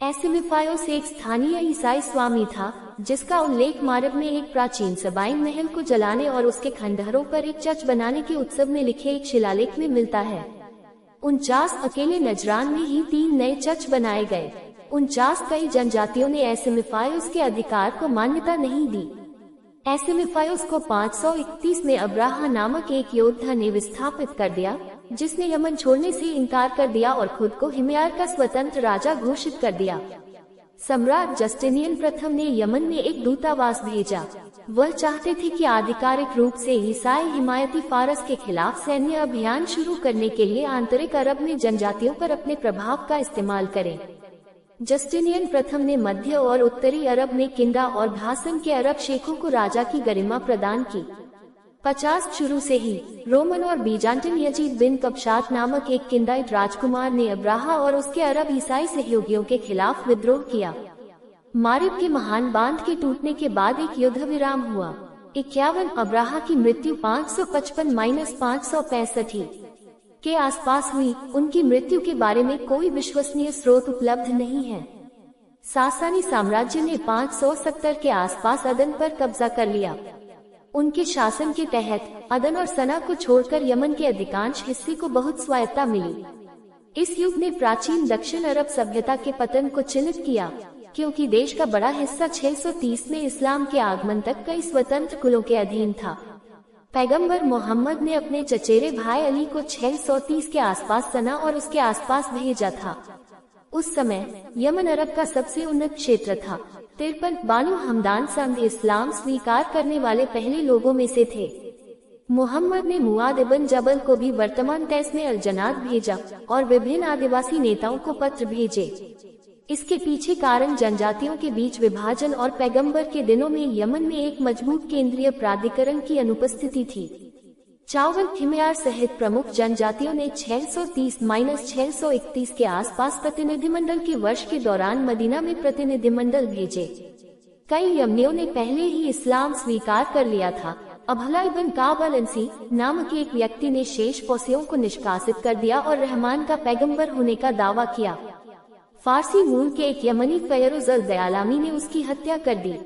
एसिमिफायोस एक स्थानीय ईसाई स्वामी था, जिसका उल्लेख मारब में एक प्राचीन सबाइन महल को जलाने और उसके खंडहरों पर एक चर्च बनाने के उत्सव में लिखे एक शिलालेख में मिलता है। 49 अकेले नजरान में ही 3 नए चर्च बनाए गए। 49 कई जनजातियों ने एसिमिफायोस के अधिकार को मान्यता नहीं दी। एसिमिफायोस को 531 में अब्राहा नामक एक योद्धा ने विस्थापित कर दिया, जिसने यमन छोड़ने से इनकार कर दिया और खुद को हिमयार का स्वतंत्र राजा घोषित कर दिया। सम्राट जस्टिनियन प्रथम ने यमन में एक दूतावास भेजा। वह चाहते थे कि आधिकारिक रूप से ईसाई हिमायती फारस के खिलाफ सैन्य अभियान शुरू करने के लिए आंतरिक अरब में जनजातियों पर अपने प्रभाव का इस्तेमाल करें। जस्टिनियन प्रथम ने मध्य और उत्तरी अरब में किंदा और भासन के अरब शेखों को राजा की गरिमा प्रदान की। 50 शुरू से ही रोमन और बीजांटिन यजीद बिन कबशात नामक एक किंदाइट राजकुमार ने अब्राहा और उसके अरब ईसाई सहयोगियों के खिलाफ विद्रोह किया। मारिब के महान बांध के टूटने के बाद एक युद्ध विराम हुआ। 51 अब्राहा की मृत्यु 555-565 के आसपास हुई। उनकी मृत्यु के बारे में कोई विश्वसनीय स्रोत उपलब्ध नहीं है। सासानी साम्राज्य ने 570 के आसपास अदन पर कब्जा कर लिया। उनके शासन के तहत अदन और सना को छोड़कर यमन के अधिकांश हिस्से को बहुत स्वायत्ता मिली। इस युग ने प्राचीन दक्षिण अरब सभ्यता के पतन को चिन्हित किया, क्योंकि देश का बड़ा हिस्सा 630 में इस्लाम के आगमन तक कई स्वतंत्र कुलों के अधीन था। पैगंबर मोहम्मद ने अपने चचेरे भाई अली को 630 के आसपास सना और उसके आसपास भेजा था। उस समय यमन अरब का सबसे उन्नत क्षेत्र था। 53 बानु हमदान संघ इस्लाम स्वीकार करने वाले पहले लोगों में से थे। मोहम्मद ने मुआद इब्न जबल को भी वर्तमान तैस में अलजनात भेजा और विभिन्न आदिवासी नेताओं को पत्र भेजे। इसके पीछे कारण जनजातियों के बीच विभाजन और पैगंबर के दिनों में यमन में एक मजबूत केंद्रीय प्राधिकरण की अनुपस्थिति थी। चावल हिमयार सहित प्रमुख जनजातियों ने 630-631 के आसपास प्रतिनिधिमंडल के वर्ष के दौरान मदीना में प्रतिनिधिमंडल भेजे। कई यमनियों ने पहले ही इस्लाम स्वीकार कर लिया था। अबहला इब्न काब अल-अंसी नामक एक व्यक्ति ने शेष पौसियों को निष्कासित कर दिया और रहमान का पैगंबर होने का दावा किया। फारसी मूल के एक यमनी फयरुज अल-दयालामी ने उसकी हत्या कर दी।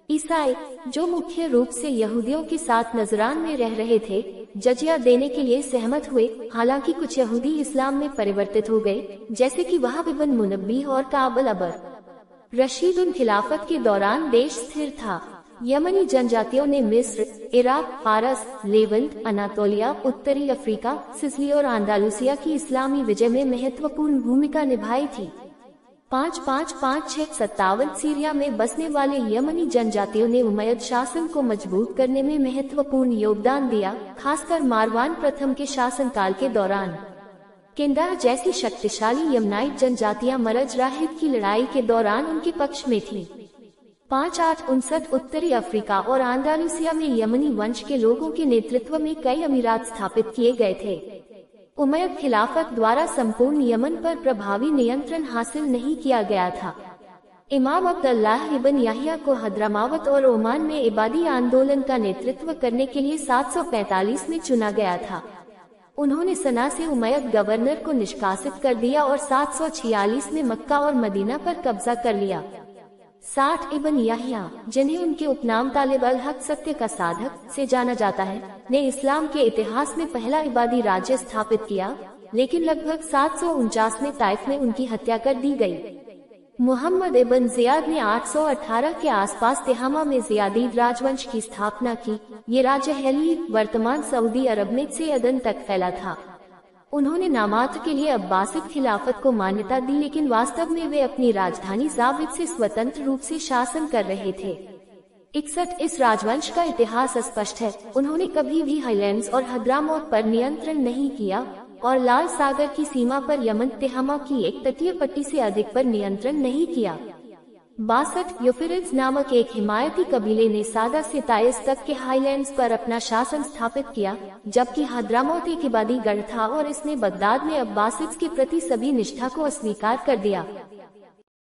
ईसाई, जो मुख्य रूप से यहूदियों के साथ नजरान में रह रहे थे, जजिया देने के लिए सहमत हुए। हालांकि कुछ यहूदी इस्लाम में परिवर्तित हो गए, जैसे कि वहाब इब्न मुनब्बीह और काब अल-अबर। रशीद उन खिलाफत के दौरान देश स्थिर था। यमनी जनजातियों ने मिस्र, इराक, फारस, लेवंट, अनातोलिया, उत्तरी अफ्रीका, सिसिली और अंदालुसिया की इस्लामी विजय में महत्वपूर्ण भूमिका निभाई थी। 555-657 सीरिया में बसने वाले यमनी जनजातियों ने उमय्यद शासन को मजबूत करने में महत्वपूर्ण योगदान दिया, खासकर मारवान प्रथम के शासनकाल के दौरान। किंदा जैसी शक्तिशाली यमनाइट जनजातियां मरज राहिब की लड़ाई के दौरान उनके पक्ष में थीं। 5859 उत्तरी अफ्रीका और अंदालुसिया में यमनी वंश के लोगों के नेतृत्व में कई अमीरात स्थापित किए गए थे। उमय्यद खिलाफत द्वारा संपूर्ण यमन पर प्रभावी नियंत्रण हासिल नहीं किया गया था। इमाम अब्दुल्लाह इब्न याहिया को हद्रामावत और ओमान में इबादी आंदोलन का नेतृत्व करने के लिए 745 में चुना गया था। उन्होंने सना से उमय्यद गवर्नर को निष्कासित कर दिया और 746 में मक्का और मदीना पर कब्जा कर लिया। 60 इब्न याहिया, जिन्हें उनके उपनाम तालिब अल हक सत्य का साधक से जाना जाता है, ने इस्लाम के इतिहास में पहला इबादी राज्य स्थापित किया, लेकिन लगभग 749 में ताइफ में उनकी हत्या कर दी गई। मुहम्मद इब्न जियाद ने 818 के आसपास तिहामा में जियादी राजवंश की स्थापना की। ये राज्य हेली वर्तमान सऊदी अरब में से अदन तक फैला था। उन्होंने नामात्र के लिए अब्बासिद खिलाफत को मान्यता दी, लेकिन वास्तव में वे अपनी राजधानी ज़ाबिद से स्वतंत्र रूप से शासन कर रहे थे। 61 इस राजवंश का इतिहास स्पष्ट है। उन्होंने कभी भी हाईलैंड्स और हद्रामौत पर नियंत्रण नहीं किया और लाल सागर की सीमा पर यमन तिहामा की एक तटीय पट्टी से अधिक पर नियंत्रण नहीं किया। 62 यूफ्रेट्स नामक एक हिमायती कबीले ने सादा से ताइस तक के हाईलैंड्स पर अपना शासन स्थापित किया, जबकि हद्रामौत एक इबादी गढ़ था और इसने बगदाद में अब्बासिद्स के प्रति सभी निष्ठा को अस्वीकार कर दिया।